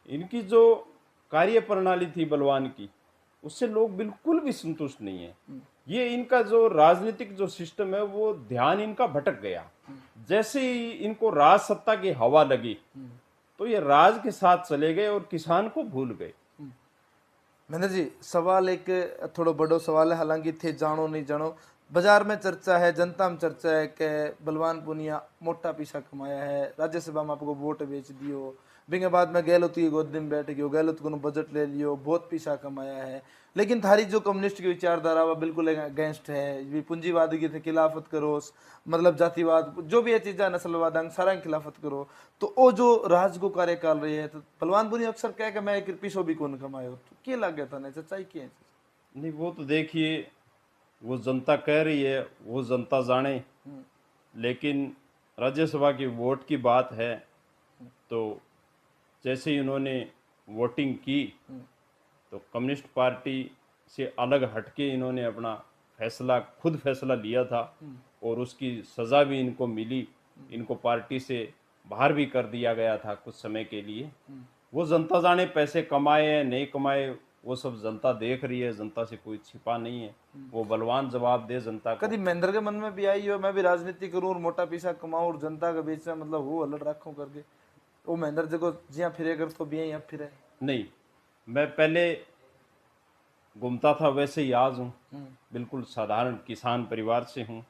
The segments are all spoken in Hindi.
इनकी जो कार्य प्रणाली थी बलवान की, उससे लोग बिल्कुल भी संतुष्ट नहीं है। ये इनका जो राजनीतिक जो सिस्टम है वो ध्यान इनका भटक गया। जैसे ही इनको राज सत्ता की हवा लगी तो ये राज के साथ चले गए और किसान को भूल गए। महेंद्र जी, सवाल एक थोड़ा बड़ो सवाल है, हालांकि थे जानो नहीं जानो, बाजार में चर्चा है, जनता में चर्चा है कि बलवान पूनिया मोटा पैसा कमाया है, राज्यसभा में आपको वोट बेच दियो, बिंगे बाद में गहलोत की गोदी में बैठ गयो, गहलोत को बजट ले लियो, बहुत पैसा कमाया है। लेकिन थारी जो कम्युनिस्ट की विचारधारा वह बिल्कुल अगेंस्ट है, भी पूंजीवाद की थे खिलाफत करो, मतलब जातिवाद जो भी है चीज़ा, नस्लवाद अंग सारा की खिलाफत करो। तो वो जो राज को कार्यकाल रही है, तो बलवान पुनिया अक्सर कह के मैं एक पैसों भी कौन कमायो, तो क्या लग गया था नहीं सच्चाई क्या है? नहीं, वो तो देखिए, वो जनता कह रही है, वो जनता जाने। लेकिन राज्यसभा की वोट की बात है तो जैसे ही उन्होंने वोटिंग की तो कम्युनिस्ट पार्टी से अलग हटके इन्होंने अपना खुद फैसला लिया था और उसकी सज़ा भी इनको मिली। इनको पार्टी से बाहर भी कर दिया गया था कुछ समय के लिए। वो जनता जाने पैसे कमाए या नहीं कमाए, वो सब जनता देख रही है, जनता से कोई छिपा नहीं है। वो बलवान जवाब दे जनता को। कभी महेंद्र के मन में भी आई हो मैं भी राजनीति करूं और मोटा पैसा कमाऊं और जनता के बीच में मतलब वो अलग रखूं करके? वो महेंद्र जी को जिया फिरे कर तो भी अब फिरे नहीं, मैं पहले घूमता था वैसे ही आज हूँ। बिल्कुल साधारण किसान परिवार से हूँ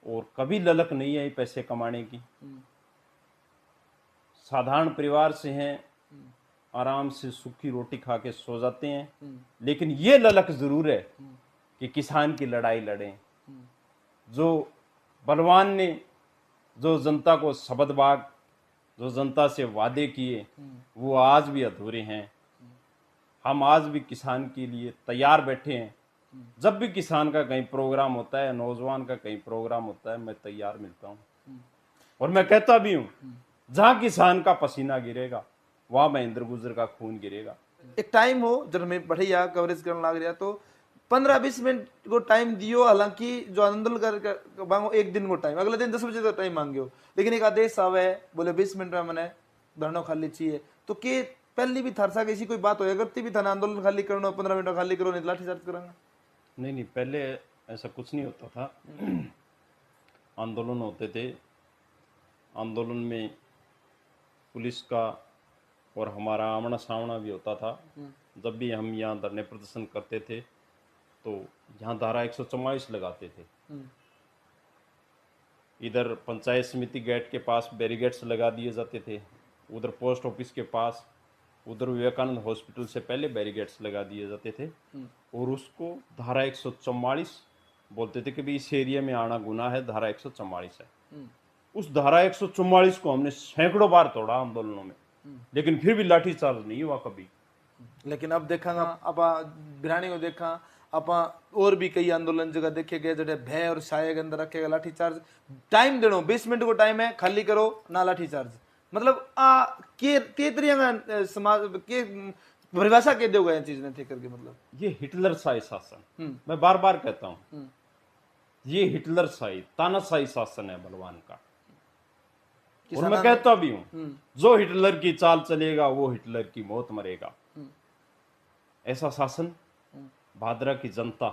और कभी ललक नहीं आई पैसे कमाने की। साधारण परिवार से हैं, आराम से सूखी रोटी खा के सो जाते हैं। लेकिन ये ललक जरूर है कि किसान की लड़ाई लड़ें। जो बलवान ने जो जनता को शब्द बाग, जो जनता से वादे किए, वो आज भी अधूरे हैं। हम आज भी किसान के लिए तैयार बैठे हैं। जब भी किसान का कहीं प्रोग्राम होता है, नौजवान का कहीं प्रोग्राम होता है, मैं तैयार मिलता हूँ। और मैं कहता भी हूँ, जहां किसान का पसीना गिरेगा वहां महेंद्र गुर्जर का खून गिरेगा। एक टाइम हो जब मैं बढ़िया कवरेज करने लग रहा तो 15-20 मिनट को टाइम दियो, हालांकि जो आंदोलन कर मांगो एक दिन को टाइम, अगले दिन 10 बजे तक टाइम मांगो, लेकिन एक आदेश आवे बोले 20 मिनट में मैंने धरना खाली चाहिए। तो के पहली भी थरसा कैसी कोई बात हो करती भी था ना, आंदोलन खाली करना 15 मिनट खाली करो नहीं लाठी चार्ज करेंगे? नहीं, पहले ऐसा कुछ नहीं होता था। आंदोलन होते थे, आंदोलन में पुलिस का और हमारा आमना सामना भी होता था। जब भी हम यहाँ धरने प्रदर्शन करते थे तो यहाँ धारा 144 लगाते थे। इधर पंचायत समिति गेट के पास बैरिकेड्स लगा दिए जाते थे, उधर पोस्ट ऑफिस के पास, उधर विवेकानंद हॉस्पिटल से पहले बैरिकेड्स लगा दिए जाते थे। और उसको धारा 144 बोलते थे कि भाई इस एरिया में आना गुनाह है, धारा 144 है। उस धारा 144 को हमने सैकड़ों बार तोड़ा आंदोलनों में, लेकिन फिर भी लाठीचार्ज नहीं हुआ कभी। लेकिन अब देखा आप बिरानी को देखा आप और भी कई आंदोलन जगह देखे गए जड़े भय और साये के अंदर रखेगा लाठीचार्ज, टाइम देनो 20 मिनट को टाइम है, खाली करो ना लाठीचार्ज। मतलब के तरीका समाज के परिभाषा के दोगे चीज ने थे करके, मतलब ये हिटलर शाही शासन, मैं बार बार कहता हूँ, ये हिटलर शाही तानाशाही शासन है बलवान का। और मैं कहता भी हूं, जो हिटलर की चाल चलेगा वो हिटलर की मौत मरेगा। ऐसा शासन भादरा की जनता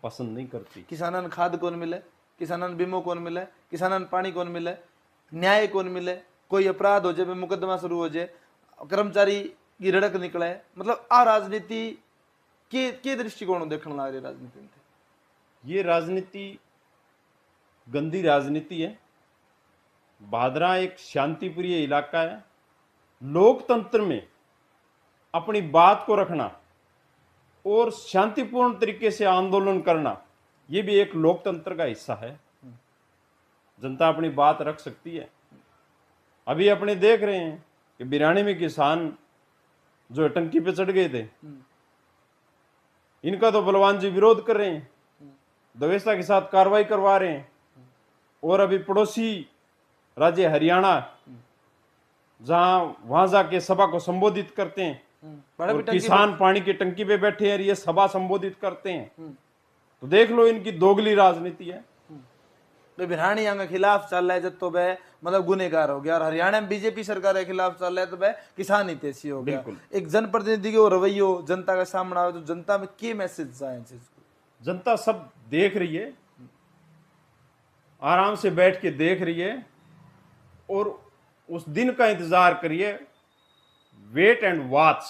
पसंद नहीं करती। किसानन खाद कौन मिले, किसानन बीमो कौन मिले, किसानन पानी कौन मिले, न्याय कौन मिले, कोई अपराध हो जाए मुकदमा शुरू हो जाए, कर्मचारी की रड़क निकले, मतलब आ राजनीति के दृष्टिकोण देखने लग रही राजनीति में? ये राजनीति गंदी राजनीति है। भादरा एक शांतिप्रिय इलाका है। लोकतंत्र में अपनी बात को रखना और शांतिपूर्ण तरीके से आंदोलन करना, ये भी एक लोकतंत्र का हिस्सा है। जनता अपनी बात रख सकती है। अभी अपने देख रहे हैं कि बिरानी में किसान जो टंकी पे चढ़ गए थे, इनका तो बलवान जी विरोध कर रहे हैं, दवेसा के साथ कार्रवाई करवा रहे हैं। और अभी पड़ोसी राज्य हरियाणा, वहां जाके सभा को संबोधित करते हैं और किसान पानी की टंकी पे बैठे हैं, ये सभा संबोधित करते हैं। तो देख लो इनकी दोगली राजनीति है। बिरहानी के खिलाफ चल रहा है जब तो मतलब गुनेगार हो गया। और हरियाणा में बीजेपी सरकार के खिलाफ चल रहा है तो वह किसान हितैषी हो गया। बिल्कुल। एक जनप्रतिनिधि के रवैयो जनता का सामना आवे तो जनता में के मैसेज जाए चीज को? जनता सब देख रही है, आराम से बैठ के देख रही है और उस दिन का इंतजार करिए, वेट एंड वॉच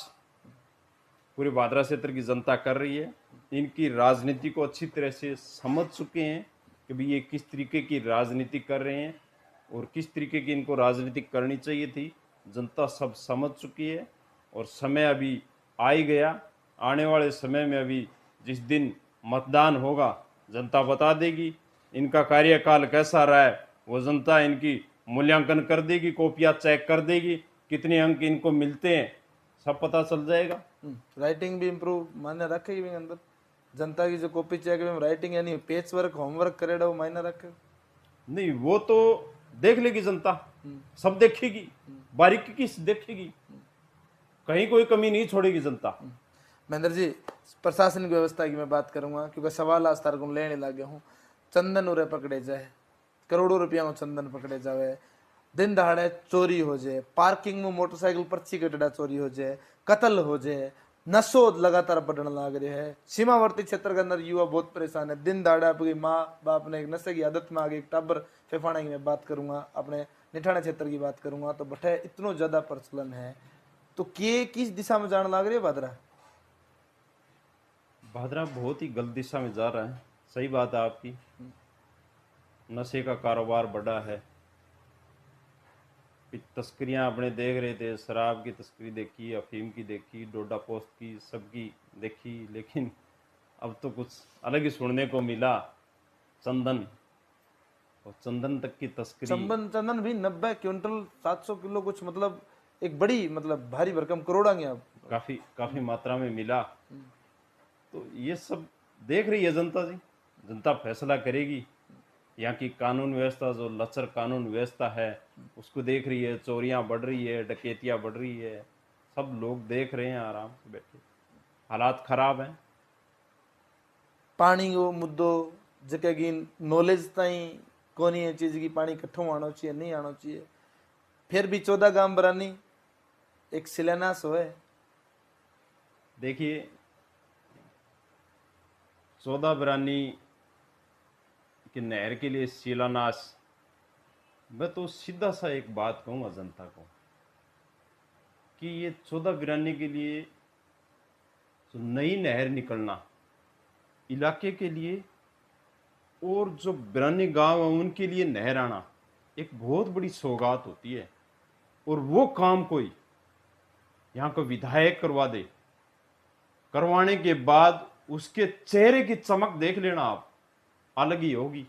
पूरे भादरा क्षेत्र की जनता कर रही है। इनकी राजनीति को अच्छी तरह से समझ चुके हैं कि भाई ये किस तरीके की राजनीति कर रहे हैं और किस तरीके की इनको राजनीति करनी चाहिए थी। जनता सब समझ चुकी है और समय अभी आ ही गया। आने वाले समय में अभी जिस दिन मतदान होगा जनता बता देगी इनका कार्यकाल कैसा रहा है, वो जनता इनकी मूल्यांकन कर देगी, कॉपियाँ चेक कर देगी, कितने अंक इनको मिलते हैं सब पता चल जाएगा। राइटिंग भी इम्प्रूव मायने रखेगी भी अंदर, जनता की जो कॉपी चेक में राइटिंग यानी पेच वर्क होमवर्क करेगा वो मायने रखे नहीं, वो तो देख लेगी जनता, सब देखेगी, बारीकी से देखेगी, कहीं कोई कमी नहीं छोड़ेगी जनता। महेंद्र जी, प्रशासनिक व्यवस्था की मैं बात करूंगा क्योंकि सवाल आज तार को लेने लगे हूँ। चंदन उरे पकड़े जाए, करोड़ों रुपया में चंदन पकड़े जावे, दिन दहाड़े चोरी हो जाए, पार्किंग में मोटरसाइकिल पर्ची कटड़ा चोरी हो जाए, कत्ल हो जाए, नशो लगातार बढ़ने लग रहे है। सीमावर्ती क्षेत्र के अंदर युवा बहुत परेशान है। दिन दहाड़े आपकी माँ बाप ने एक नशे की आदत में आ गई, टाबर फेफाने की मैं बात करूंगा, अपने निठाना क्षेत्र की बात करूंगा तो बठे इतना ज्यादा प्रचलन है। तो के किस दिशा में जाने लग रही है भादरा? भादरा बहुत ही गलत दिशा में जा रहा है। सही बात है आपकी, नशे का कारोबार बढ़ा है। तस्करियां अपने देख रहे थे, शराब की तस्करी देखी, अफीम की देखी, डोडा पोस्ट की, सबकी देखी, लेकिन अब तो कुछ अलग ही सुनने को मिला। चंदन और चंदन तक की तस्करी, चंदन भी 90 क्विंटल 700 किलो कुछ, मतलब एक बड़ी मतलब भारी भरकम करोड़ा काफी मात्रा में मिला। तो ये सब देख रही है जनता जी, जनता फैसला करेगी। यहाँ की कानून व्यवस्था जो लचर कानून व्यवस्था है उसको देख रही है, चोरियां बढ़ रही है, डकैतियां बढ़ रही है, सब लोग देख रहे हैं आराम से बैठे, हालात खराब हैं। पानी को मुद्दो जगह की नॉलेज ताई कोनी है चीज की पानी कट्ठों आना चाहिए नहीं आना चाहिए, फिर भी 14 गांव बरानी एक शिलान्यास होए। देखिए 14 बिरानी की नहर के लिए शिलान्यास, मैं तो सीधा सा एक बात कहूँगा जनता को कि ये 14 बिरानी के लिए जो नई नहर निकलना इलाके के लिए और जो बिरानी गांव है उनके लिए नहर आना एक बहुत बड़ी सौगात होती है। और वो काम कोई यहाँ का विधायक करवा दे, करवाने के बाद उसके चेहरे की चमक देख लेना आप, अलग ही होगी।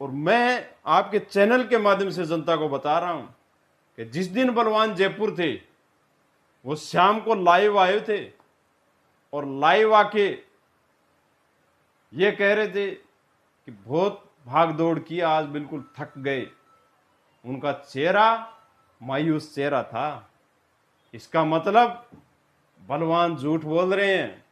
और मैं आपके चैनल के माध्यम से जनता को बता रहा हूं कि जिस दिन बलवान जयपुर थे वो शाम को लाइव आए थे और लाइव आके ये कह रहे थे कि बहुत भाग दौड़ की, आज बिल्कुल थक गए। उनका चेहरा मायूस चेहरा था। इसका मतलब बलवान झूठ बोल रहे हैं।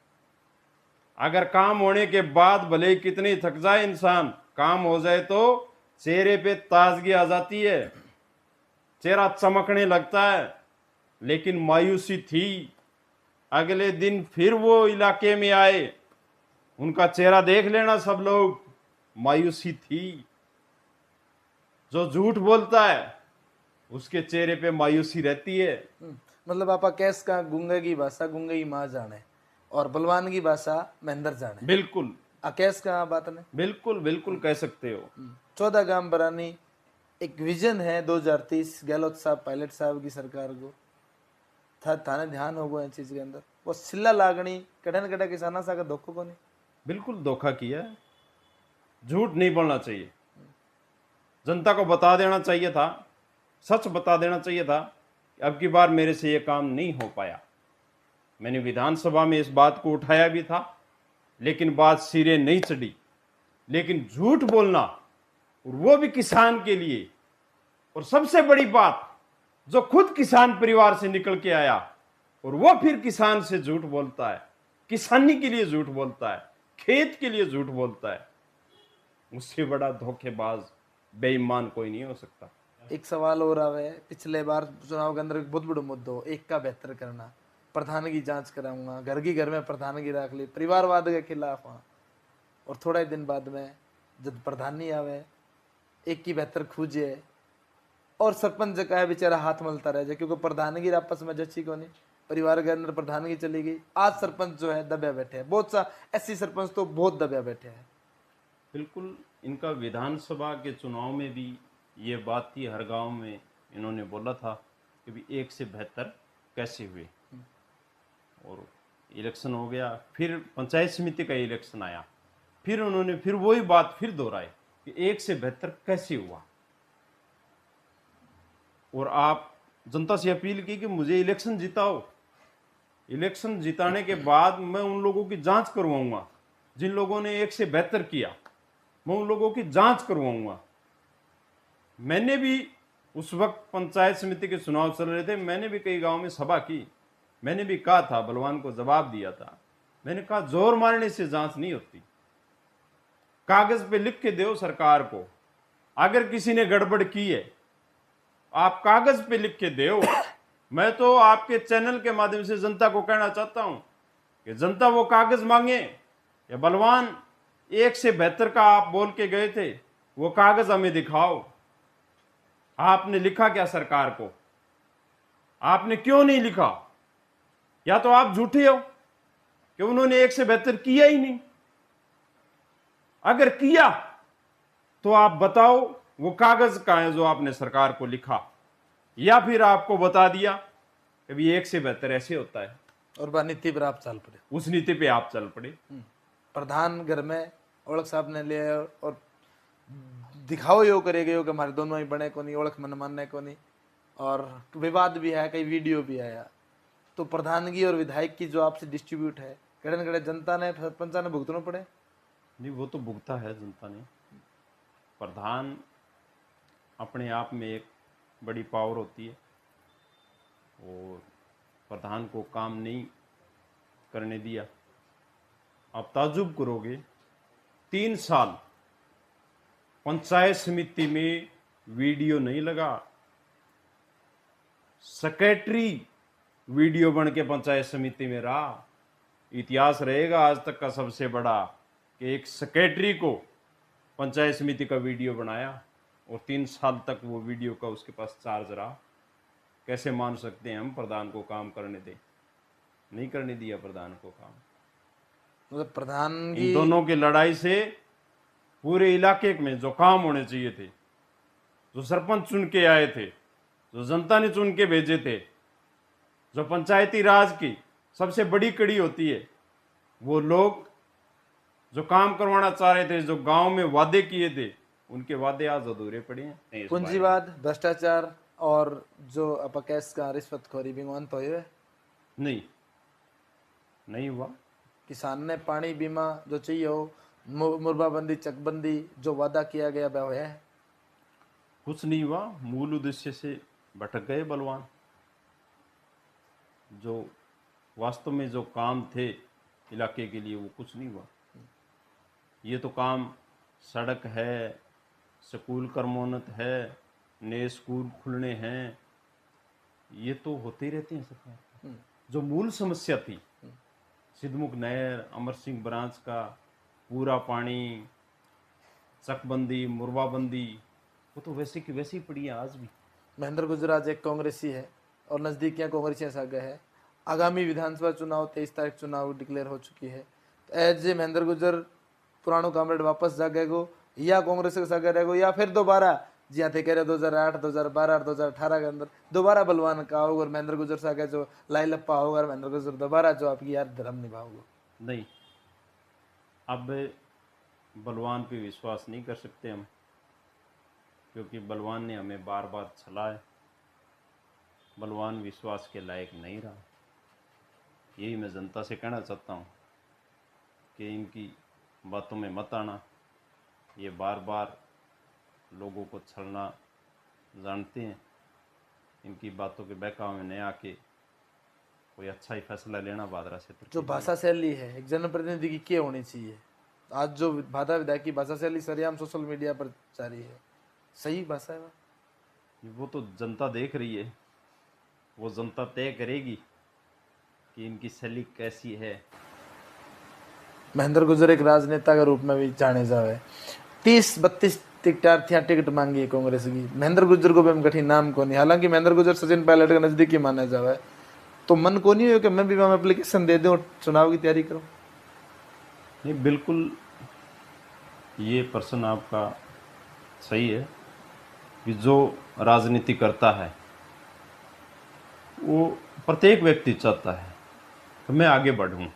अगर काम होने के बाद भले ही कितनी थक जाए इंसान, काम हो जाए तो चेहरे पे ताजगी आ जाती है, चेहरा चमकने लगता है। लेकिन मायूसी थी। अगले दिन फिर वो इलाके में आए, उनका चेहरा देख लेना सब लोग, मायूसी थी। जो झूठ बोलता है उसके चेहरे पे मायूसी रहती है। मतलब आपा कैस का गुंगे की भाषा गुंगे की माँ जाने और बलवान की भाषा महेंद्र जाने। बिल्कुल कैस का बात ने बिल्कुल बिल्कुल कह सकते हो। 14 गांव बरानी एक विजन है 2030 गहलोत साहब पायलट साहब की सरकार को थाने ध्यान होगा इन चीज के अंदर। वो सिल्ला लागणी कटन कटा किसाना सा का धोखो को नहीं, बिल्कुल धोखा किया है। झूठ नहीं बोलना चाहिए, जनता को बता देना चाहिए था, सच बता देना चाहिए था कि अब की बार मेरे से ये काम नहीं हो पाया। मैंने विधानसभा में इस बात को उठाया भी था लेकिन बात सिरे नहीं चढ़ी। लेकिन झूठ बोलना, और वो भी किसान के लिए, और सबसे बड़ी बात जो खुद किसान परिवार से निकल के आया और वो फिर किसान से झूठ बोलता है, किसानी के लिए झूठ बोलता है, खेत के लिए झूठ बोलता है, उससे बड़ा धोखेबाज बेईमान कोई नहीं हो सकता। एक सवाल और आवे, पिछले बार चुनाव के अंदर एक बहुत बड़ा मुद्दा हो, एक का बेहतर करना, प्रधानगी जांच कराऊंगा, घर की घर में प्रधानगी रख ली, परिवारवाद के खिलाफ हाँ। और थोड़ा ही दिन बाद में जब प्रधानी आवे, एक की बेहतर खूजे और सरपंच का है बेचारा हाथ मलता रह जाए, क्योंकि प्रधानगी आपस में जची को नहीं, परिवार के अंदर प्रधानगी चली गई। आज सरपंच जो है दबे बैठे हैं, बहुत सा ऐसी सरपंच तो बहुत दबे बैठे हैं। बिल्कुल, इनका विधानसभा के चुनाव में भी ये बात थी, हर गांव में इन्होंने बोला था कि भी एक से बेहतर कैसे हुए। और इलेक्शन हो गया, फिर पंचायत समिति का इलेक्शन आया, फिर उन्होंने फिर वही बात फिर दोहराई कि एक से बेहतर कैसे हुआ। और आप जनता से अपील की कि मुझे इलेक्शन जिताओ, इलेक्शन जिताने के बाद मैं उन लोगों की जांच करवाऊंगा जिन लोगों ने एक से बेहतर किया, मैं उन लोगों की जांच करवाऊंगा। मैंने भी उस वक्त पंचायत समिति के चुनाव चल रहे थे, मैंने भी कई गांव में सभा की, मैंने भी कहा था, बलवान को जवाब दिया था, मैंने कहा जोर मारने से जांच नहीं होती, कागज पे लिख के दो सरकार को। अगर किसी ने गड़बड़ की है आप कागज पे लिख के दो। मैं तो आपके चैनल के माध्यम से जनता को कहना चाहता हूं कि जनता वो कागज मांगे, या बलवान एक से बेहतर का आप बोल के गए थे, वो कागज हमें दिखाओ। आपने लिखा क्या सरकार को? आपने क्यों नहीं लिखा? या तो आप झूठे हो कि उन्होंने एक से बेहतर किया ही नहीं। अगर किया तो आप बताओ वो कागज का है जो आपने सरकार को लिखा, या फिर आपको बता दिया कि भी एक से बेहतर ऐसे होता है और वह नीति पर आप चल पड़े, उस नीति पे आप चल पड़े। प्रधान घर में ओळख साहब ने लिया और दिखाओ यो करे गयो कि हमारे दोनों ही बने को नहीं, ओळख मन मानने को नहीं, और विवाद भी है, कई वीडियो भी आया। तो प्रधानगी और विधायक की जो आपसे डिस्ट्रीब्यूट है, कड़े न कड़े जनता ने सरपंचा ने भुगतना पड़े। नहीं, वो तो भुगता है जनता ने। प्रधान अपने आप में एक बड़ी पावर होती है, और प्रधान को काम नहीं करने दिया। आप ताजुब करोगे, 3 साल पंचायत समिति में वीडियो नहीं लगा। सेक्रेटरी वीडियो बन के पंचायत समिति में रहा। इतिहास रहेगा आज तक का सबसे बड़ा कि एक सेक्रेटरी को पंचायत समिति का वीडियो बनाया और 3 साल तक वो वीडियो का उसके पास चार्ज रहा। कैसे मान सकते हैं हम प्रधान को काम करने दें? नहीं करने दिया प्रधान को काम। मतलब प्रधान इन की दोनों की लड़ाई से पूरे इलाके में जो काम होने चाहिए थे, जो सरपंच चुन के आए थे, जो जनता ने चुन के भेजे थे, जो पंचायती राज की सबसे बड़ी कड़ी होती है, वो लोग जो काम करवाना चाह रहे थे, जो गांव में वादे किए थे, उनके वादे आज अधूरे पड़े हैं। इस बारे में पूंजीवाद, भ्रष्टाचार और जो अपकेश का रिश्वतखोरी भी अंत हुए। नहीं हुआ। किसान ने पानी बीमा जो चाहिए हो, मुरबाबंदी, चकबंदी जो वादा किया गया वह है, कुछ नहीं हुआ। मूल उद्देश्य से भटक गए बलवान। जो वास्तव में जो काम थे इलाके के लिए वो कुछ नहीं हुआ। ये तो काम सड़क है, स्कूल कर्मोन्नत है, नए स्कूल खुलने हैं, ये तो होते ही रहते हैं सरकार। जो मूल समस्या थी, सिद्धमुख नहर, अमर सिंह ब्रांच का पूरा पानी, चकबंदी, मुरबाबंदी, वो तो वैसे की वैसी ही पड़ी है आज भी। महेंद्र गुजरात एक कांग्रेसी है और नजदीकियां कांग्रेसियां सागे है। आगामी विधानसभा चुनाव 23 तारीख चुनाव डिक्लेयर हो चुकी है। तो एज ए महेंद्र गुजर पुरानो कामरेड वापस जागेगो या कांग्रेस के सागे रहेगो, या फिर दोबारा जिया थे कह रहे 2008, 2012, 2018 के अंदर दोबारा बलवान का होगा और महेंद्र गुजर सागे जो लाई लप्पा होगा और महेंद्र गुजर दोबारा जो आपकी यार धर्म निभाओगे? नहीं, अब बलवान पे विश्वास नहीं कर सकते हम, क्योंकि बलवान ने हमें बार बार छला है। बलवान विश्वास के लायक नहीं रहा। यही मैं जनता से कहना चाहता हूँ कि इनकी बातों में मत आना। ये बार बार लोगों को छलना जानते हैं। इनकी बातों के बहकावे में नहीं आके कोई अच्छा ही फैसला लेना भादरा क्षेत्र जो भाषा शैली है एक जनप्रतिनिधि की क्या होनी चाहिए? आज जो भादा विधायक की भाषा शैली सरेआम सोशल मीडिया पर जारी है, सही भाषा है। वो तो जनता देख रही है, वो जनता तय करेगी कि इनकी सलीक कैसी है। महेंद्र गुर्जर एक राजनेता के रूप में भी जाने जावे। 30-32 टिकटार्थियां टिकट मांगी है कांग्रेस की। महेंद्र गुर्जर को भी हम कठिन नाम को नहीं, हालांकि महेंद्र गुर्जर सचिन पायलट के नजदीकी माना जावे, तो मन को नहीं हो कि मैं भी वहां एप्लीकेशन दे दूं और चुनाव की तैयारी करूं। नहीं, बिल्कुल ये प्रश्न आपका सही है कि जो राजनीति करता है वो प्रत्येक व्यक्ति चाहता है कि मैं आगे बढ़ूं,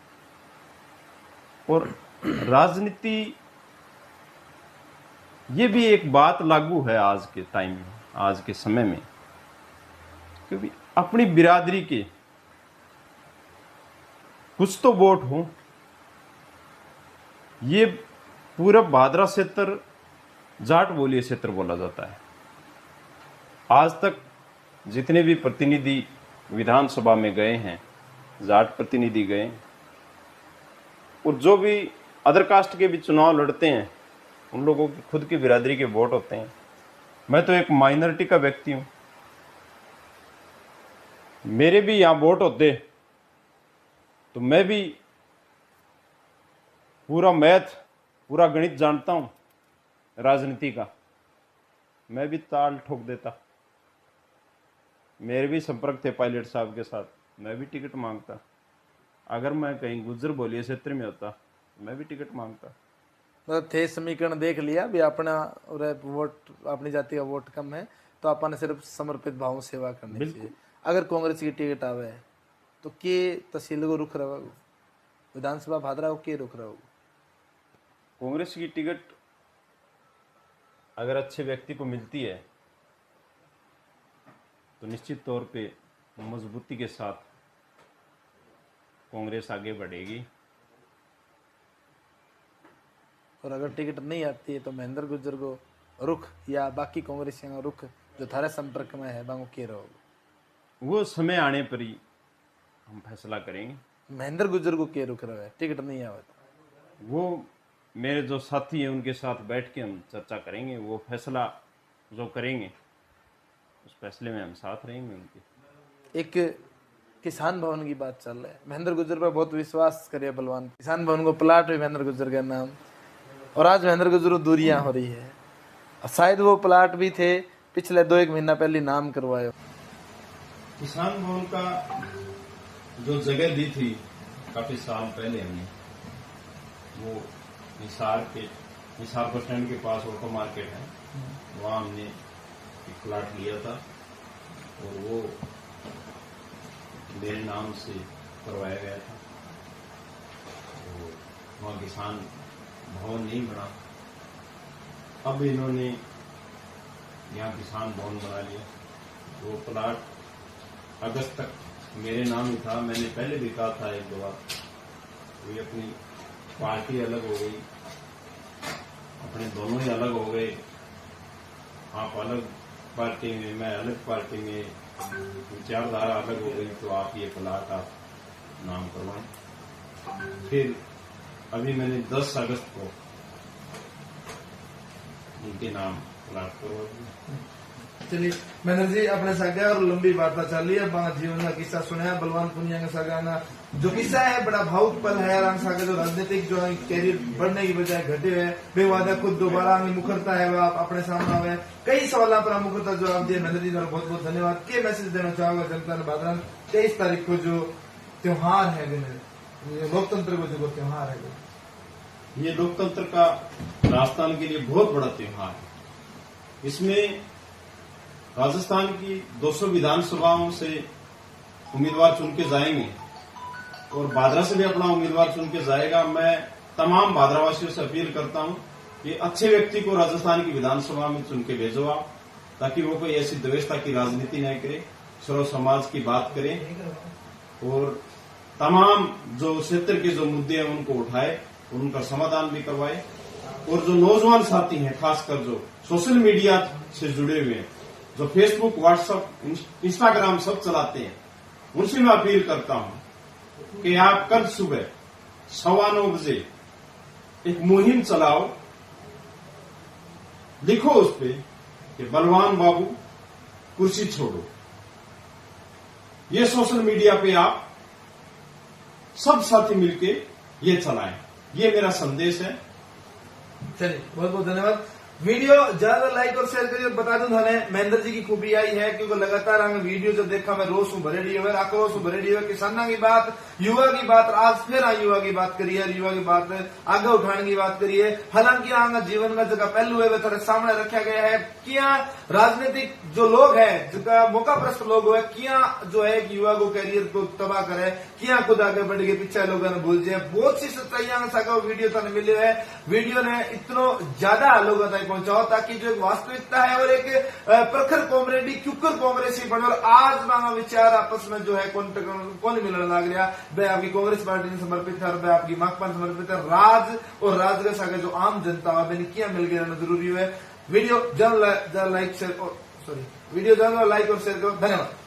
और राजनीति ये भी एक बात लागू है आज के टाइम में, आज के समय में, क्योंकि अपनी बिरादरी के कुछ तो वोट हो। ये पूरा भादरा क्षेत्र जाट बोलिए क्षेत्र बोला जाता है। आज तक जितने भी प्रतिनिधि विधानसभा में गए हैं, जाट प्रतिनिधि गए, और जो भी अदर कास्ट के भी चुनाव लड़ते हैं उन लोगों की खुद की बिरादरी के वोट होते हैं। मैं तो एक माइनॉरिटी का व्यक्ति हूं, मेरे भी यहाँ वोट होते तो मैं भी पूरा मैथ, पूरा गणित जानता हूं राजनीति का, मैं भी ताल ठोक देता। मेरे भी संपर्क थे पायलट साहब के साथ, मैं भी टिकट मांगता। अगर मैं कहीं गुर्जर बोलिए क्षेत्र में होता मैं भी टिकट मांगता। मतलब थे समीकरण देख लिया भी अपना वोट, अपनी जाति का वोट कम है तो अपन सिर्फ समर्पित भाव सेवा करनी चाहिए। अगर कांग्रेस की टिकट आवे तो के तहसील को रुख रहो, विधानसभा भादरा को के रुख रहो? कांग्रेस की टिकट अगर अच्छे व्यक्ति को मिलती है तो निश्चित तौर पे मजबूती के साथ कांग्रेस आगे बढ़ेगी। और अगर टिकट नहीं आती है तो महेंद्र गुर्जर को रुख या बाकी कांग्रेसियों का रुख जो थारे संपर्क में है बांगो के रहो? वो समय आने पर ही हम फैसला करेंगे। महेंद्र गुर्जर को के रुख रहा है टिकट नहीं आवा तो? वो मेरे जो साथी हैं उनके साथ बैठ के हम चर्चा करेंगे, वो फैसला जो करेंगे उस फैसले में हम साथ रहेंगे उनके। एक किसान भवन की बात चल रहा है, महेंद्र गुर्जर पर बहुत विश्वास करे बलवान, किसान भवन को प्लाट हुई महेंद्र गुर्जर का नाम, और आज महेंद्र गुर्जर को दूरियां हो रही है। शायद वो प्लाट भी थे पिछले 2-1 महीना पहले नाम करवाए। किसान भवन का जो जगह दी थी काफी साल पहले हमने, वो हिसार बस स्टैंड के पास ऑटो मार्केट है, वहाँ हमने एक प्लाट लिया था और वो मेरे नाम से करवाया गया था। तो वहाँ किसान भवन नहीं बना, अब इन्होंने यहाँ किसान भवन बना लिया। वो प्लाट अगस्त तक मेरे नाम ही था। मैंने पहले भी कहा था 1-2 बार, ये अपनी पार्टी अलग हो गई, अपने दोनों ही अलग हो गए, आप अलग पार्टी में मैं अलग पार्टी में, विचारधारा अलग हो गई, तो आप ये प्लाट आप नाम करवाएं। फिर अभी मैंने 10 अगस्त को उनके नाम प्लाट करवा दिया। चलिए महेंद्र जी, अपने सागा और लंबी वार्ता चल रही है, जीवन का किस्सा सुना बलवान पुनिया का सागा जो किस्सा है बड़ा भावुक पल है। राम सागर जो राजनीतिक जो कैरियर बढ़ने की बजाय घटे हुए बेवादा खुद दोबारा मुखरता है, वह अपने सामने आवे। कई सवालों पर मुखरता जवाब दिए महेंद्र जी, बहुत बहुत धन्यवाद। के मैसेज देना चाहोगे जनता ने? भादरा 23 तारीख को जो त्योहार है, लोकतंत्र को जो त्योहार है, ये लोकतंत्र का राजस्थान के लिए बहुत बड़ा त्योहार है। इसमें राजस्थान की 200 विधानसभाओं से उम्मीदवार चुन के जाएंगे और भादरा से भी अपना उम्मीदवार चुन के जाएगा। मैं तमाम भादरावासियों से अपील करता हूं कि अच्छे व्यक्ति को राजस्थान की विधानसभा में चुन के भेजो आप, ताकि वो कोई ऐसी द्वेषता की राजनीति न करे, सर्व समाज की बात करें और तमाम जो क्षेत्र के जो मुद्दे हैं उनको उठाए, उनका समाधान भी करवाए। और जो नौजवान साथी हैं, खासकर जो सोशल मीडिया से जुड़े हुए हैं, जो फेसबुक, व्हाट्सएप, इंस्टाग्राम सब चलाते हैं, उनसे मैं अपील करता हूं कि आप कल सुबह 9:15 बजे एक मुहिम चलाओ, लिखो उस पे कि बलवान बाबू कुर्सी छोड़ो। ये सोशल मीडिया पे आप सब साथी मिलके ये चलाएं, ये मेरा संदेश है। चलिए बहुत बहुत धन्यवाद। वीडियो ज्यादा लाइक और शेयर करिए। बता दूं थाने महेंद्र जी की खूबी आई है क्योंकि लगातार हमें वीडियो जो देखा मैं रोज हूँ भरेडी हुए आक्रोश हूँ भरेडी हुए किसाना की बात, युवा की बात, आज फिर युवा की बात करिए, युवा की बात आगे उठाने की बात करिए। हालांकि आगे जीवन का जगह पहलू है वे थोड़े सामने रखा गया है। क्या राजनीतिक जो लोग है जिनका मौका प्रस्त लोग हुए क्या जो है कि युवा को कैरियर को तबाह करे, क्या खुद आगे बढ़ गए पीछे लोगों ने भूल जाए। बहुत सी सच्चाइयां सागा वीडियो थाने मिले है। वीडियो ने इतनो ज्यादा लोगों तक पहुंचाओ ताकि जो एक वास्तविकता है और एक प्रखर कॉमरेडी क्यूकर कांग्रेसी बनो। और आज मांगा विचार आपस में जो है कौन मिलने लग गया। वह आपकी कांग्रेस पार्टी ने समर्पित है और वह आपकी माकपा समर्पित है। राज और राजग सागे जो आम जनता क्या मिल गया जरूरी है। वीडियो ज्यादा लाइक शेयर वीडियो ज्यादा लाइक और शेयर करो। धन्यवाद।